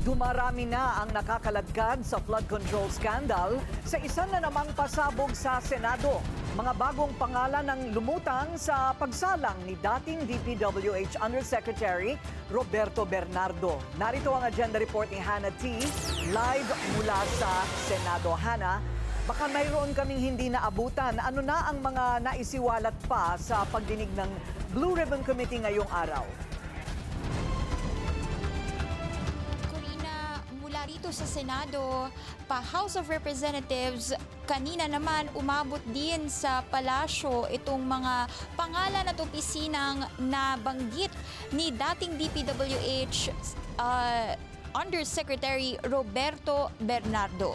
Dumarami na ang nakakaladkad sa flood control scandal sa isa na namang pasabog sa Senado. Mga bagong pangalan ang lumutang sa pagsalang ni dating DPWH Undersecretary Roberto Bernardo. Narito ang agenda report ni Hannah T. Live mula sa Senado. Hannah, baka mayroon kaming hindi naabutan. Ano na ang mga naisiwalat pa sa pagdinig ng Blue Ribbon Committee ngayong araw? Rito sa Senado, pa House of Representatives, kanina naman umabot din sa palasyo itong mga pangalan at opisinang nabanggit ni dating DPWH Undersecretary Roberto Bernardo.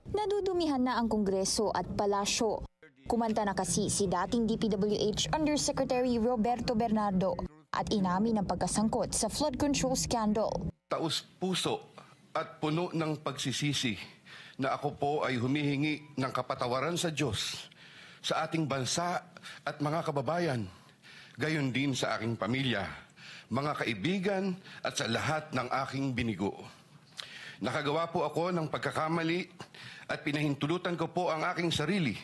Nadudumihan na ang Kongreso at palasyo. Kumanta na kasi si dating DPWH Undersecretary Roberto Bernardo at inamin ang pagkasangkot sa flood control scandal. Taus-puso at puno ng pagsisisi na ako po ay humihingi ng kapatawaran sa Diyos, sa ating bansa at mga kababayan, gayon din sa aking pamilya, mga kaibigan at sa lahat ng aking binigo. Nakagawa po ako ng pagkakamali at pinahintulutan ko po ang aking sarili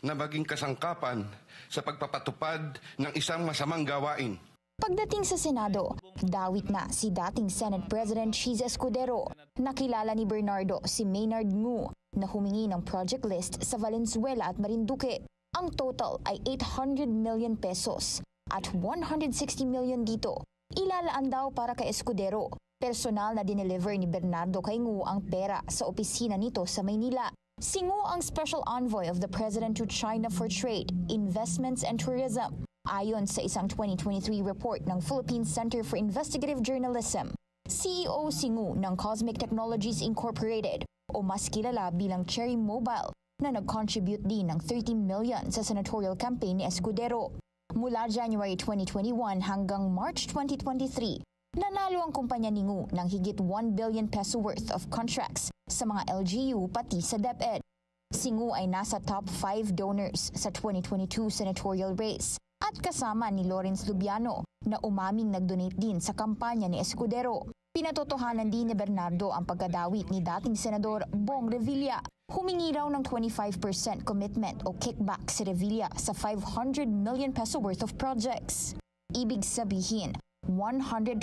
na maging kasangkapan sa pagpapatupad ng isang masamang gawain. Pagdating sa Senado, dawit na si dating Senate President Cheese Escudero. Nakilala ni Bernardo si Maynard Ngu na humingi ng project list sa Valenzuela at Marinduque. Ang total ay 800 million pesos at 160 million dito ilalaan daw para kay Escudero. Personal na dineliver ni Bernardo kay Ngu ang pera sa opisina nito sa Maynila. Si Ngu ang Special Envoy of the President to China for Trade, Investments and Tourism. Ayon sa isang 2023 report ng Philippine Center for Investigative Journalism, CEO si Ngu ng Cosmic Technologies Incorporated o mas kilala bilang Cherry Mobile na nag-contribute din ng 30 million sa senatorial campaign ni Escudero. Mula January 2021 hanggang March 2023, nanalo ang kumpanya ni Ngu ng higit 1 billion peso worth of contracts sa mga LGU pati sa DepEd. Si Ngu ay nasa top 5 donors sa 2022 senatorial race at kasama ni Lawrence Lubiano na umaming nag-donate din sa kampanya ni Escudero. Pinatotohanan din ni Bernardo ang pagkadawit ni dating Senador Bong Revilla. Humingi raw ng 25% commitment o kickback si Revilla sa 500 million peso worth of projects. Ibig sabihin, 125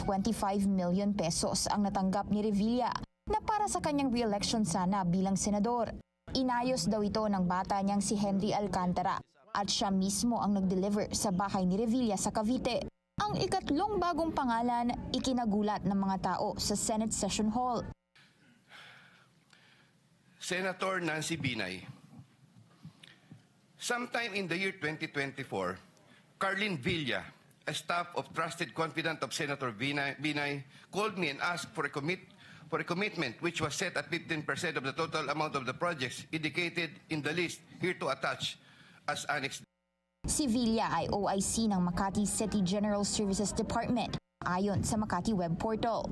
million pesos ang natanggap ni Revilla na para sa kanyang re-election sana bilang senador. Inayos daw ito ng bata niyang si Henry Alcantara at siya mismo ang nag-deliver sa bahay ni Revilla sa Cavite. Ang ikatlong bagong pangalan, ikinagulat ng mga tao sa Senate Session Hall. Senator Nancy Binay. Sometime in the year 2024, Carlin Villa, a staff of trusted confidant of Senator Binay, called me and asked for a commitment which was set at 15% of the total amount of the projects indicated in the list here to attach as annexed. Si Villa ay OIC ng Makati City General Services Department ayon sa Makati Web Portal.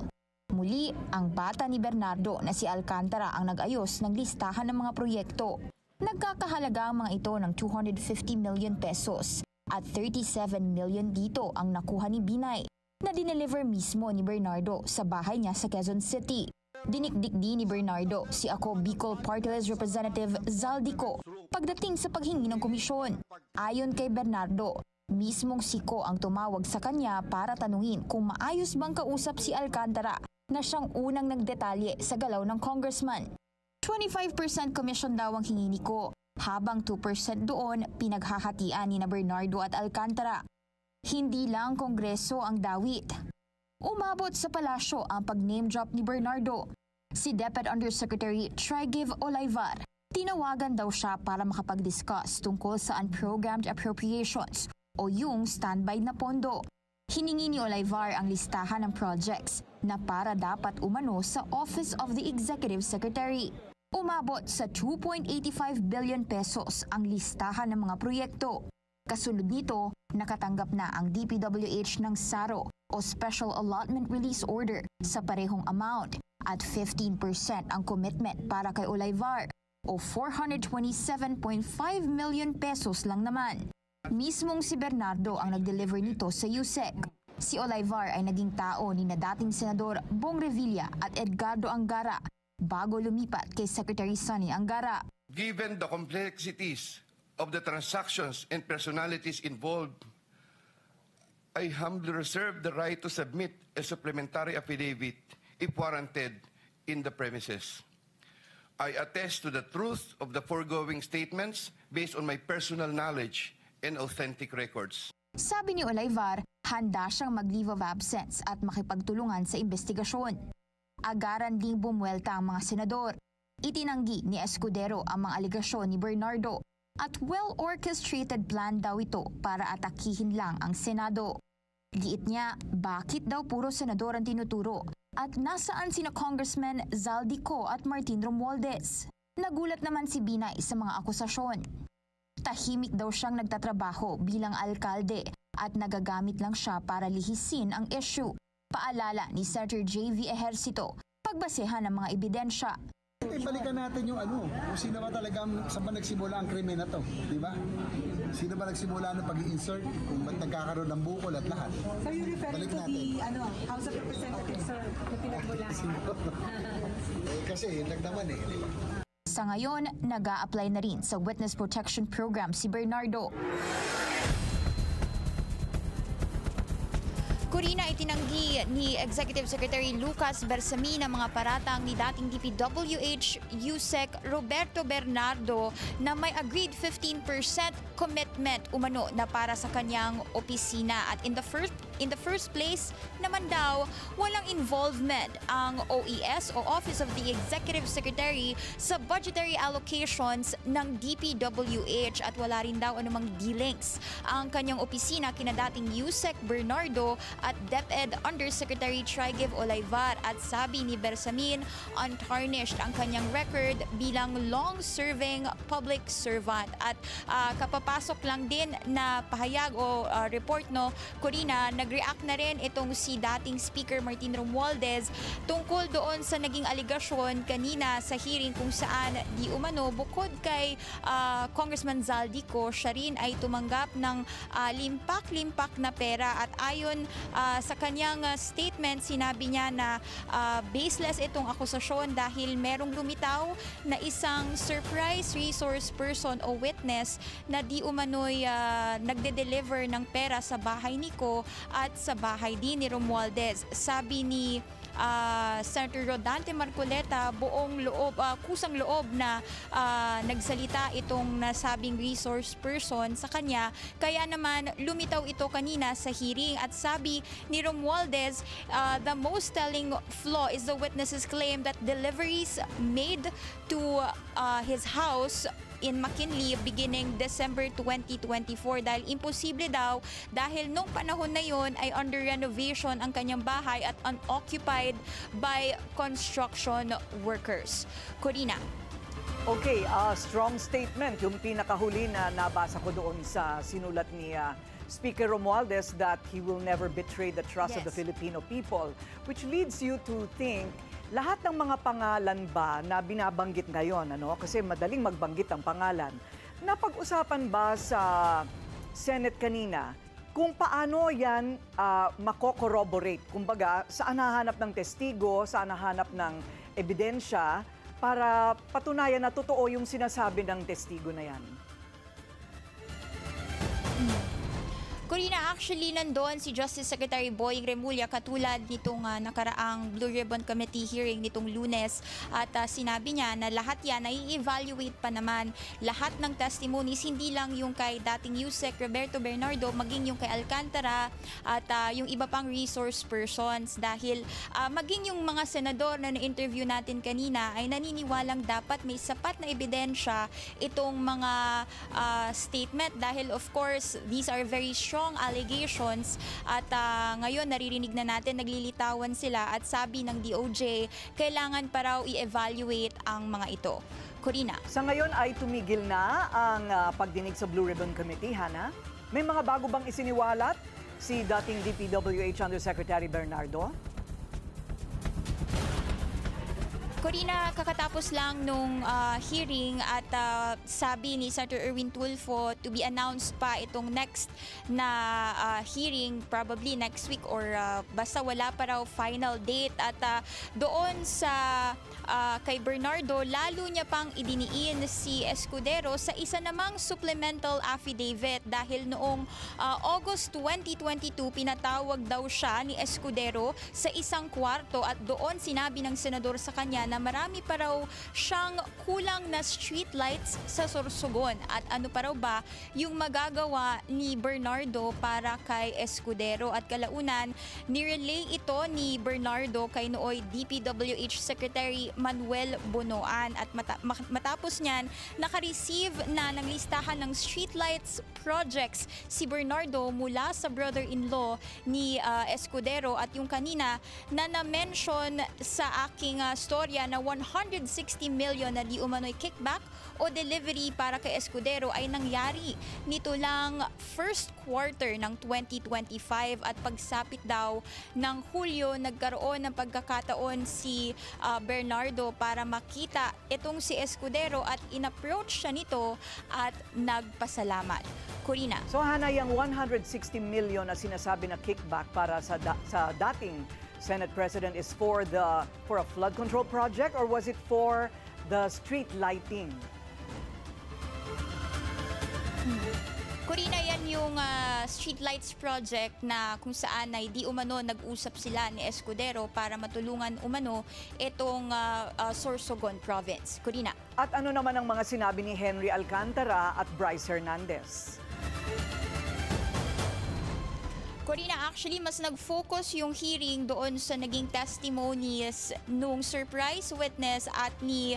Muli, ang bata ni Bernardo na si Alcantara ang nag-ayos ng listahan ng mga proyekto. Nagkakahalaga ang mga ito ng 250 million pesos at 37 million dito ang nakuha ni Binay na dineliver mismo ni Bernardo sa bahay niya sa Quezon City. Dinikdik din ni Bernardo si Ako Bicol Party List Representative Zaldico pagdating sa paghingi ng komisyon. Ayon kay Bernardo, mismong siko ang tumawag sa kanya para tanungin kung maayos bang kausap si Alcantara na siyang unang nagdetalye sa galaw ng congressman. 25% commission daw ang hingi ni Ko, habang 2% doon pinaghahatian ni na Bernardo at Alcantara. Hindi lang Kongreso ang dawit. Umabot sa palasyo ang pag-name drop ni Bernardo. Si DepEd Undersecretary Trigiv Olaivar, tinawagan daw siya para makapag-discuss tungkol sa unprogrammed appropriations o yung standby na pondo. Hiningi ni Olaivar ang listahan ng projects na para dapat umano sa Office of the Executive Secretary. Umabot sa 2.85 billion pesos ang listahan ng mga proyekto. Kasunod nito, nakatanggap na ang DPWH ng SARO o Special Allotment Release Order sa parehong amount at 15% ang commitment para kay Olaivar o 427.5 million pesos lang naman. Mismong si Bernardo ang nag-deliver nito sa USEC. Si Olivar ay naging tao ni na dating Senador Bong Revilla at Edgardo Angara bago lumipat kay Secretary Sonny Angara. Given the complexities of the transactions and personalities involved, I humbly reserve the right to submit a supplementary affidavit if warranted in the premises. I attest to the truth of the foregoing statements based on my personal knowledge and authentic records. Sabi ni Olivar, handa siyang mag-leave of absence at makipagtulungan sa investigasyon. Agaran ding bumuelta ang mga senador. Itinanggi ni Escudero ang mga aligasyon ni Bernardo at well-orchestrated plan daw ito para atakihin lang ang Senado. Giit niya, bakit daw puro senador ang tinuturo? At nasaan sina Congressman Zaldico at Martin Romualdez? Nagulat naman si Binay sa mga akusasyon. Tahimik daw siyang nagtatrabaho bilang alkalde at nagagamit lang siya para lihisin ang issue. Paalala ni Senator J.V. Ejercito, pagbasehan ng mga ebidensya. Balikan natin yung kung sino ba talagang saan ba nagsimula ang krimen na to, di ba? Sino ba nagsimula ng pag-i-insert, kung ba't nagkakaroon ng bukol at lahat. So you're referring to the House of Representatives, sir, na pinagmulan? Kasi nagdaman di ba? Sa ngayon, nag-a-apply na rin sa Witness Protection Program si Bernardo. Corina, itinanggi ni Executive Secretary Lucas Bersamin ang mga paratang ni dating DPWH Yusek Roberto Bernardo na may agreed 15% commitment umano na para sa kanyang opisina. At in the first place naman daw, walang involvement ang OES o Office of the Executive Secretary sa budgetary allocations ng DPWH at wala rin daw anumang dealings ang kanyang opisina kina dating Yusek Bernardo at DepEd Undersecretary Trigev Olivar. At sabi ni Bersamin, untarnished ang kanyang record bilang long-serving public servant. At kapapasok lang din na pahayag o report, Corina, nag-react na rin itong si dating Speaker Martin Romualdez tungkol doon sa naging aligasyon kanina sa hearing kung saan di umano bukod kay Congressman Zaldico, siya rin ay tumanggap ng limpak-limpak na pera. At ayon sa kanyang statement, sinabi niya na baseless itong akusasyon dahil merong lumitaw na isang surprise resource person o witness na di umano'y nagde-deliver ng pera sa bahay ni Ko at sa bahay din ni Romualdez. Sabi ni Senator Rodante Marcoleta, buong loob, kusang loob na nagsalita itong nasabing resource person sa kanya. Kaya naman lumitaw ito kanina sa hearing. At sabi ni Romualdez, the most telling flaw is the witness's claim that deliveries made to his house in McKinley beginning December 2024 dahil imposible daw dahil nung panahon na yon ay under renovation ang kanyang bahay at unoccupied by construction workers. Corina. Okay, strong statement. Yung pinakahuli na nabasa ko doon sa sinulat ni Speaker Romualdez that he will never betray the trust of the Filipino people, which leads you to think lahat ng mga pangalan ba na binabanggit ngayon, kasi madaling magbanggit ang pangalan, napag-usapan ba sa Senate kanina kung paano yan mako-corroborate? Kumbaga, saan nahanap ng testigo, saan nahanap ng ebidensya para patunayan na totoo yung sinasabi ng testigo na yan? Corina, actually nandun si Justice Secretary Boying Remulla katulad nitong nakaraang Blue Ribbon Committee hearing nitong Lunes at sinabi niya na lahat yan ay i-evaluate pa naman lahat ng testimonies, hindi lang yung kay dating Yusek Roberto Bernardo, maging yung kay Alcantara at yung iba pang resource persons dahil maging yung mga senador na na-interview natin kanina ay naniniwalang dapat may sapat na ebidensya itong mga statement dahil of course these are very strong allegations at ngayon naririnig na natin naglilitawan sila at sabi ng DOJ kailangan pa raw i-evaluate ang mga ito. Corina. Sa ngayon ay tumigil na ang pagdinig sa Blue Ribbon Committee, Hana. May mga bago bang isiniwalat si dating DPWH Undersecretary Bernardo? Corina, kakatapos lang nung hearing at sabi ni Senator Erwin Tulfo to be announced pa itong next na hearing probably next week or basta wala pa raw final date. At doon sa kay Bernardo, lalo niya pang idiniin si Escudero sa isa namang supplemental affidavit dahil noong August 2022 pinatawag daw siya ni Escudero sa isang kwarto at doon sinabi ng senador sa kanya na marami pa raw siyang kulang na street lights sa Sorsogon at ano pa raw ba yung magagawa ni Bernardo para kay Escudero. At kalaunan, nirelay ito ni Bernardo kay nooy DPWH Secretary Manuel Bonoan at matapos niyan, naka-receive na ng listahan ng streetlights projects si Bernardo mula sa brother-in-law ni Escudero at yung kanina na na-mention sa aking storya na 160 million na di umano'y kickback o delivery para kay Escudero ay nangyari nito lang first quarter ng 2025 at pagsapit daw ng Hulyo nagkaroon ng pagkakataon si Bernardo para makita itong si Escudero at in-approach siya nito at nagpasalamat. Corina. So Hana, yung 160 million na sinasabi na kickback para sa dating Senate President is for a flood control project or was it for the street lighting? Corina, yan yung streetlights project na kung saan ay di umano nag-usap sila ni Escudero para matulungan umano itong Sorsogon province. Corina. At ano naman ang mga sinabi ni Henry Alcantara at Bryce Hernandez? Corina, actually mas nag-focus yung hearing doon sa naging testimonies nung surprise witness at ni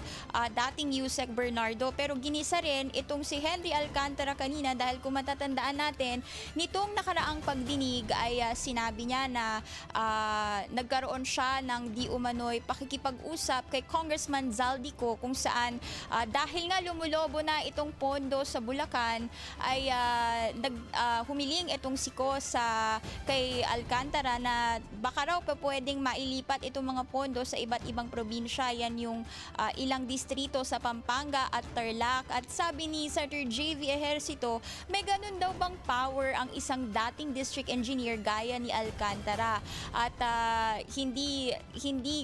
dating Yusek Bernardo. Pero ginisa rin itong si Henry Alcantara kanina dahil kung matatandaan natin, nitong nakaraang pagdinig ay sinabi niya na nagkaroon siya ng di umano'y pakikipag-usap kay Congressman Zaldico kung saan dahil nga lumulobo na itong pondo sa Bulacan ay humiling itong siko kay Alcantara na baka raw pa pwedeng mailipat itong mga pondo sa iba't ibang probinsya. Yan yung ilang distrito sa Pampanga at Tarlac. At sabi ni Senator J.V. Ejercito, may ganun daw bang power ang isang dating district engineer gaya ni Alcantara? At hindi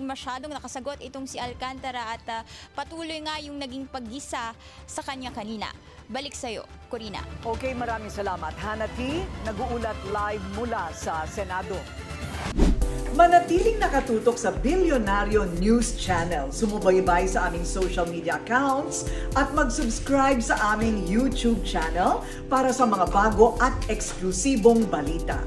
masyadong nakasagot itong si Alcantara at patuloy nga yung naging paggisa sa kanya kanina. Balik sa'yo, Corina. Okay, maraming salamat. Hana T, nag-uulat live mula sa Senado. Manatiling nakatutok sa Bilyonaryo News Channel. Sumubaybay sa aming social media accounts at mag-subscribe sa aming YouTube channel para sa mga bago at eksklusibong balita.